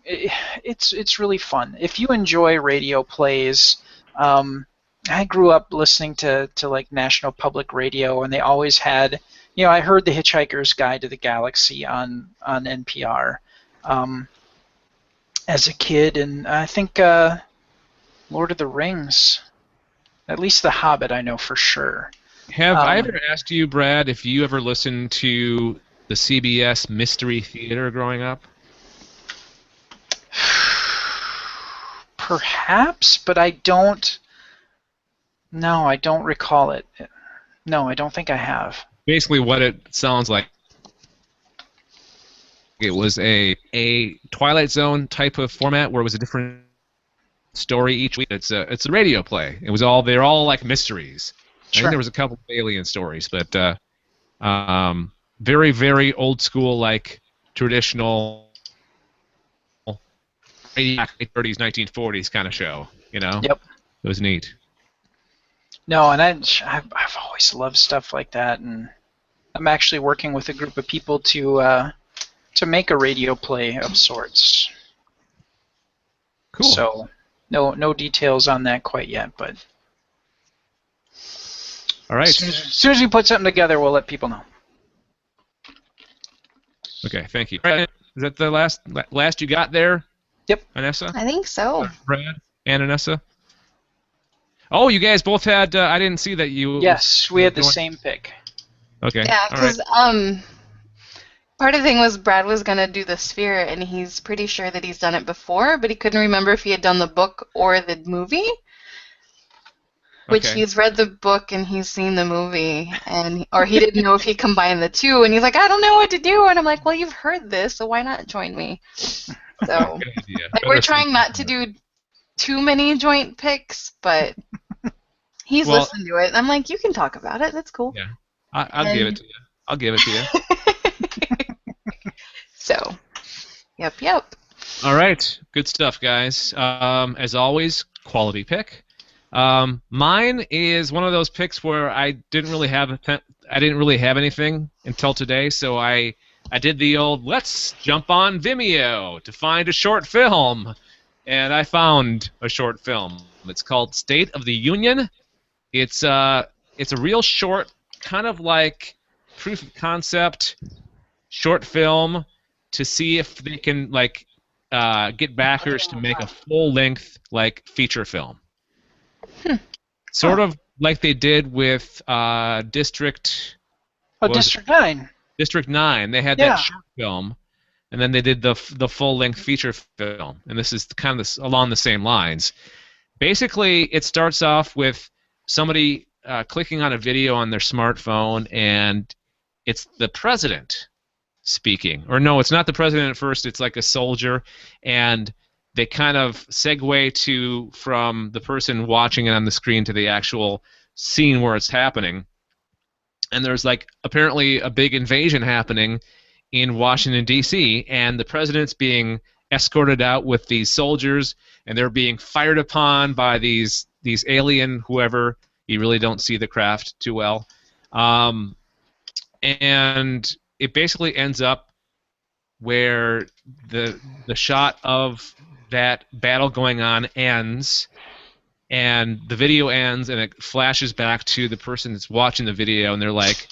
it's really fun. If you enjoy radio plays, I grew up listening to like National Public Radio, and they always had, I heard The Hitchhiker's Guide to the Galaxy on NPR as a kid, and I think Lord of the Rings, at least The Hobbit, I know for sure. Have I ever asked you, Brad, if you ever listened to the CBS Mystery Theater growing up? Perhaps, but I don't. No, I don't recall it. No, I don't think I have. Basically, what it sounds like, it was a Twilight Zone type of format where it was a different story each week. It's a radio play. They're all like mysteries. Sure. I think there was a couple of alien stories, but very, very old school, like traditional 30s, 1940s kind of show. Yep. It was neat. No, and I've always loved stuff like that, and I'm actually working with a group of people to make a radio play of sorts. Cool. So, no details on that quite yet, but all right. As soon as we put something together, we'll let people know. Okay, thank you. All right, is that the last you got there? Yep. Anessa? I think so. Brad and Anessa? Oh, you guys both had. I didn't see that you. Yes, we had the same pick. Okay. Yeah, because part of the thing was Brad was gonna do the sphere, and he's pretty sure that he's done it before, but he couldn't remember if he had done the book or the movie. Which he's read the book and he's seen the movie, or he didn't know if he combined the two, and he's like, I don't know what to do, and I'm like, well, you've heard this, so why not join me? So we're trying not to do too many joint picks, but he's listened to it. And I'm like, you can talk about it. That's cool. Yeah, I'll give it to you. I'll give it to you. So, yep. All right, good stuff, guys. As always, quality pick. Mine is one of those picks where I didn't really have anything until today, so I did the old let's jump on Vimeo to find a short film. And I found a short film. It's called State of the Union. It's a real short, kind of like proof of concept short film to see if they can get backers to make a full length feature film. Sort of like they did with District 9. District 9. They had that short film. And then they did the full-length feature film, and this is kind of along the same lines. Basically, it starts off with somebody clicking on a video on their smartphone, and it's the president speaking. Or no, it's not the president at first. It's like a soldier, and they kind of segue from the person watching it on the screen to the actual scene where it's happening. And there's apparently a big invasion happening in Washington, D.C., and the president's being escorted out with these soldiers, and they're being fired upon by these alien whoever. You really don't see the craft too well. And it basically ends up where the shot of that battle going on ends, and the video ends, and it flashes back to the person that's watching the video, and they're like,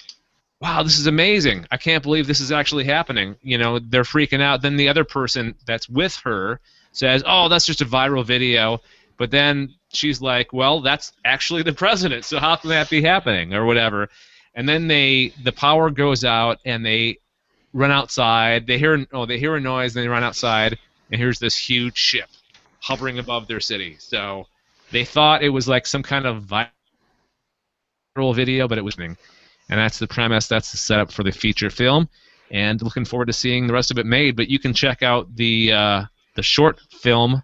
wow, this is amazing. I can't believe this is actually happening. They're freaking out. Then the other person that's with her says, oh, that's just a viral video. But then she's like, well, that's actually the president, so how can that be happening or whatever? And then the power goes out, and they run outside. They hear a noise, and they run outside, and here's this huge ship hovering above their city. So they thought it was like some kind of viral video, but it wasn't. And that's the premise. That's the setup for the feature film, and looking forward to seeing the rest of it made. But you can check out the short film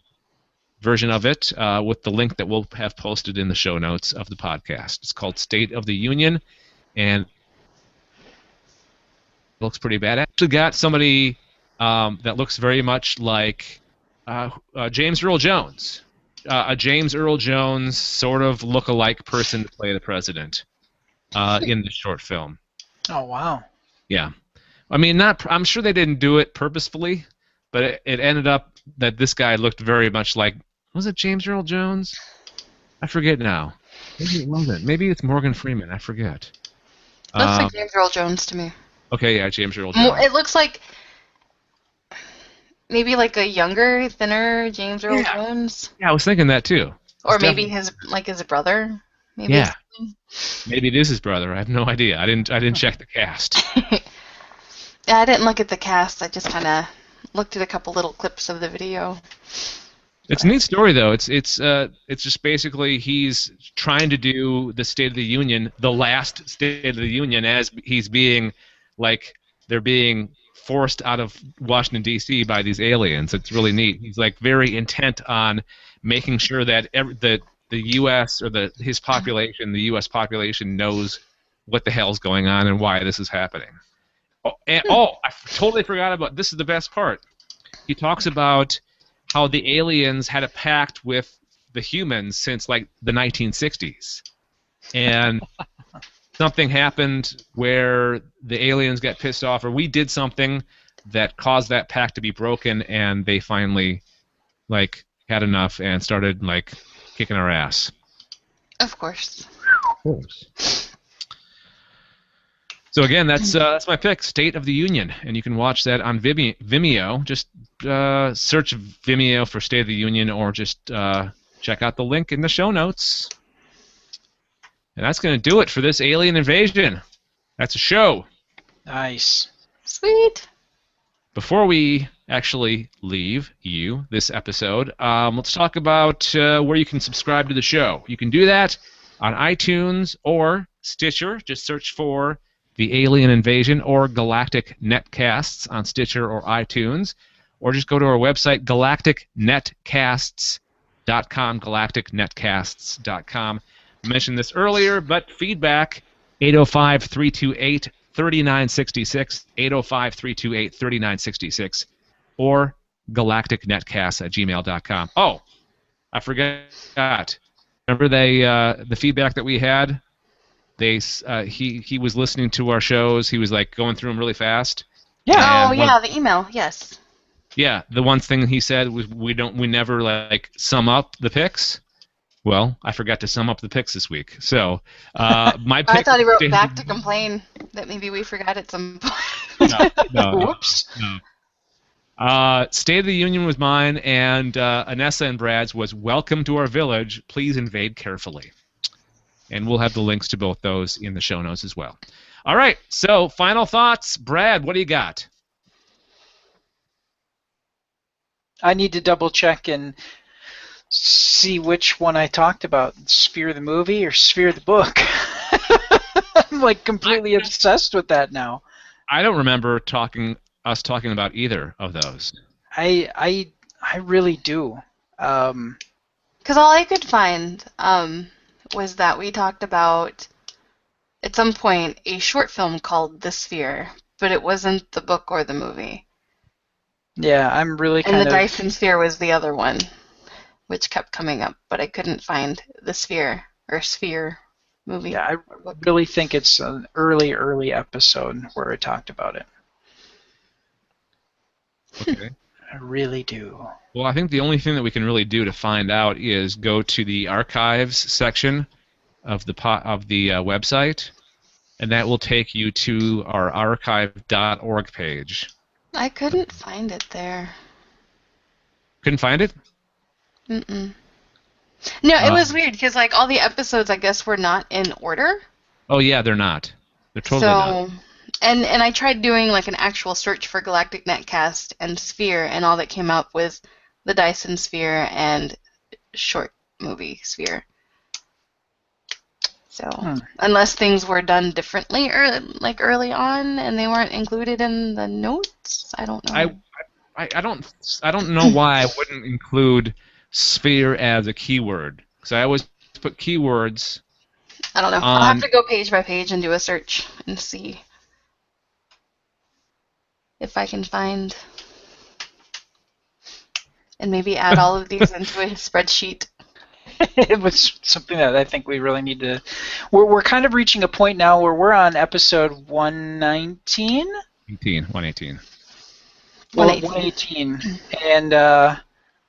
version of it with the link that we'll have posted in the show notes of the podcast. It's called State of the Union, and it looks pretty bad. I actually got somebody that looks very much like James Earl Jones, a James Earl Jones sort of look-alike person to play the president. In the short film. Oh, wow. Yeah. I mean, I'm sure they didn't do it purposefully, but it ended up that this guy looked very much like, was it James Earl Jones? I forget now. Maybe it wasn't. Maybe it's Morgan Freeman. I forget. Looks like James Earl Jones to me. Okay, yeah, James Earl Jones. It looks like maybe like a younger, thinner James Earl Jones. Yeah, I was thinking that too. Or maybe his brother. Maybe yeah. Maybe it is his brother. I have no idea. I didn't check the cast. Yeah, I didn't look at the cast. I just kind of looked at a couple little clips of the video. It's a neat story, though. It's just basically he's trying to do the State of the Union, the last State of the Union, as he's being, like, they're being forced out of Washington, D.C. by these aliens. It's really neat. He's, like, very intent on making sure that the U.S. or his population, the U.S. population, knows what the hell's going on and why this is happening. I totally forgot about this. Is the best part. He talks about how the aliens had a pact with the humans since like the 1960s, and something happened where the aliens got pissed off, or we did something that caused that pact to be broken, and they finally like had enough and started like kicking our ass. Of course. Of course. So again, that's my pick, State of the Union, and you can watch that on Vimeo. Just search Vimeo for State of the Union, or just check out the link in the show notes. And that's going to do it for this alien invasion. That's a show. Nice. Sweet. Before we actually leave you this episode, let's talk about where you can subscribe to the show. You can do that on iTunes or Stitcher. Just search for The Alien Invasion or Galactic Netcasts on Stitcher or iTunes, or just go to our website, galacticnetcasts.com, galacticnetcasts.com. I mentioned this earlier, but feedback, 805-328-3966, 805-328-3966, or galacticnetcasts@gmail.com. Oh, I forgot. Remember the feedback that we had? He was listening to our shows. He was like going through them really fast. Yeah. Oh yeah, the email. Yes. Yeah, the one thing he said was we never like sum up the picks. Well, I forgot to sum up the picks this week. So my pick. I thought he wrote back to complain that maybe we forgot at some point. No. Whoops. No. State of the Union was mine, and Anessa and Brad's was Welcome to Our Village. Please invade carefully. And we'll have the links to both those in the show notes as well. All right, so final thoughts. Brad, what do you got? I need to double check and see which one I talked about, Sphere the movie or Sphere the book. I'm like completely obsessed with that now. I don't remember us talking about either of those. I really do. Because all I could find was that we talked about, at some point, a short film called The Sphere, but it wasn't the book or the movie. Yeah, I'm really kind of... And the Dyson Sphere was the other one, which kept coming up, but I couldn't find the Sphere or Sphere movie. Yeah, I really think it's an early episode where I talked about it. Okay. I really do. Well, I think the only thing that we can really do to find out is go to the archives section of the website, and that will take you to our archive.org page. I couldn't find it there. Couldn't find it? Mm-mm. No, it was weird because like all the episodes, I guess, were not in order. Oh yeah, they're not. They're totally not. And I tried doing like an actual search for Galactic Netcast and Sphere, and all that came up was the Dyson Sphere and short movie Sphere. So unless things were done differently or like early on and they weren't included in the notes, I don't know. I don't know why I wouldn't include Sphere as a keyword, because I always put keywords. I don't know. I'll have to go page by page and do a search and see if I can find, and maybe add all of these into a spreadsheet. It was something that I think we really need to... We're kind of reaching a point now where we're on episode 119? 118. 118. And,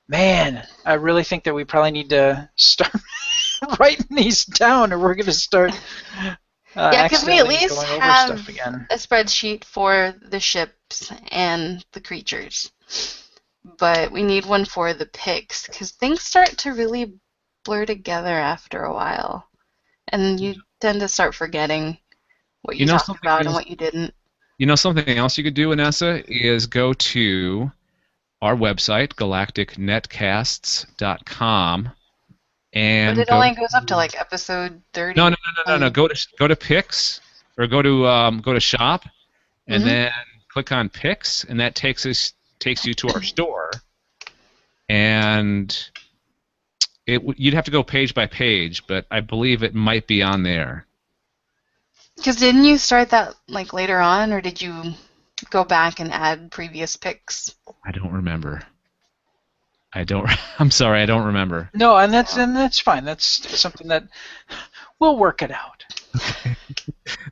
man, I really think that we probably need to start writing these down, or we're going to start. Yeah, because we at least going over have stuff again. a spreadsheet for the ships and the creatures, but we need one for the pics because things start to really blur together after a while, and you tend to start forgetting what you talked about and what you didn't. You know, something else you could do, Anessa, is go to our website, galacticnetcasts.com. But it only goes up to like episode 30. No. Go to Picks, or go to Shop, and then click on Picks, and that takes you to our store. And you'd have to go page by page, but I believe it might be on there. Because didn't you start that like later on, or did you go back and add previous pics? I don't remember. I'm sorry, I don't remember. No, and that's fine. That's something that we'll work it out. Okay.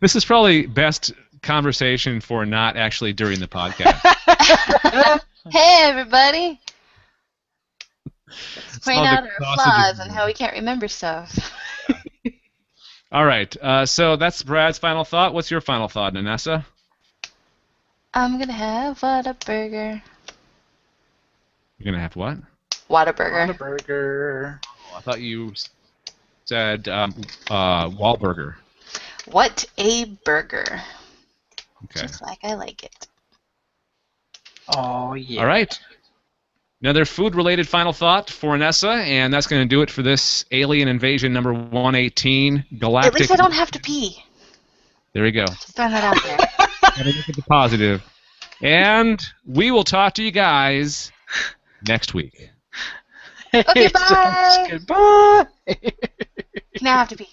This is probably best conversation for not actually during the podcast. Hey, everybody! Let's point out our flaws and how we can't remember stuff. All right, so that's Brad's final thought. What's your final thought, Nanessa? I'm gonna have Whataburger. You're gonna have what? Whataburger. Whataburger. Oh, I thought you said Wahlburger. What a burger. Okay. Just like I like it. Oh, yeah. All right. Another food-related final thought for Anessa, and that's going to do it for this Alien Invasion number 118 Galactic. At least I don't have to pee. There we go. Just throwing that out there. Gotta look at the positive. And we will talk to you guys next week. Okay, bye. Goodbye. Now I have to pee.